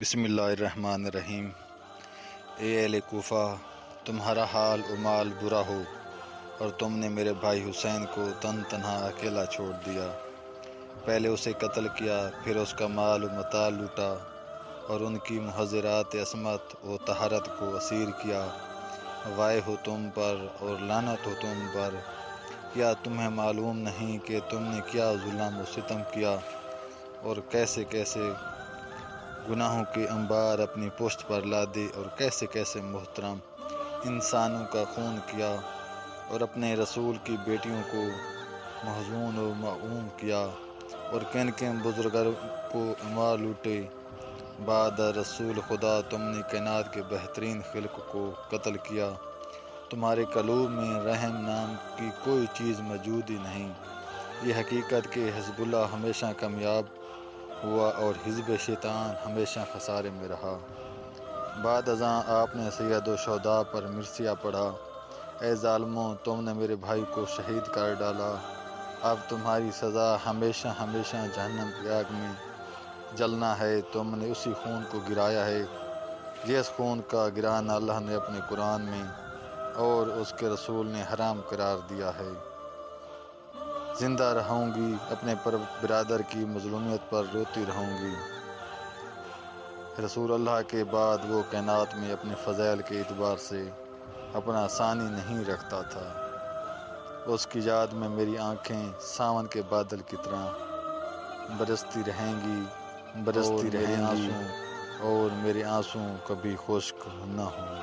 بسم اللہ الرحمن الرحیم۔ اے اہل کوفہ، تمہارا حال و مال برا ہو اور تم نے میرے بھائی حسین کو تنہا اکیلا چھوڑ دیا۔ پہلے اسے قتل کیا، پھر اس کا مال و متاع لوٹا اور ان کی محضرات عصمت و طہارت کو اسیر کیا۔ وائے ہو تم پر اور لعنت ہو تم پر، کیا تمہیں معلوم نہیں کہ تم نے کیا ظلم و ستم کیا اور کیسے کیسے گناہوں کے انبار اپنی پشت پر لادے اور کیسے کیسے محترم انسانوں کا خون کیا اور اپنے رسول کی بیٹیوں کو محزون و معوم کیا اور کن کن بزرگوں کو اموال لوٹے۔ بعد رسول خدا تم نے کائنات کے بہترین خلق کو قتل کیا۔ تمہارے قلوب میں رحم نام کی کوئی چیز موجود ہی نہیں۔ یہ حقیقت کہ حزب اللہ ہمیشہ کامیاب ہوا اور حزب شیطان ہمیشہ خسارے میں رہا۔ بعد ازاں آپ نے سید و شہداء پر مرثیہ پڑھا، اے ظالموں، تم نے میرے بھائی کو شہید کر ڈالا، اب تمہاری سزا ہمیشہ ہمیشہ جہنم کی آگ میں جلنا ہے۔ تم نے اسی خون کو گرایا ہے جس خون کا گرانا اللہ نے اپنے قرآن میں اور اس کے رسول نے حرام قرار دیا ہے۔ زندہ رہوں گی، اپنے برادر کی مظلومیت پر روتی رہوں گی۔ رسول اللہ کے بعد وہ کائنات میں اپنے فضائل کے اعتبار سے اپنا ثانی نہیں رکھتا تھا۔ اس کی یاد میں میری آنکھیں ساون کے بادل کی طرح برستی رہیں گی اور میرے آنسوں کبھی خشک نہ ہوں۔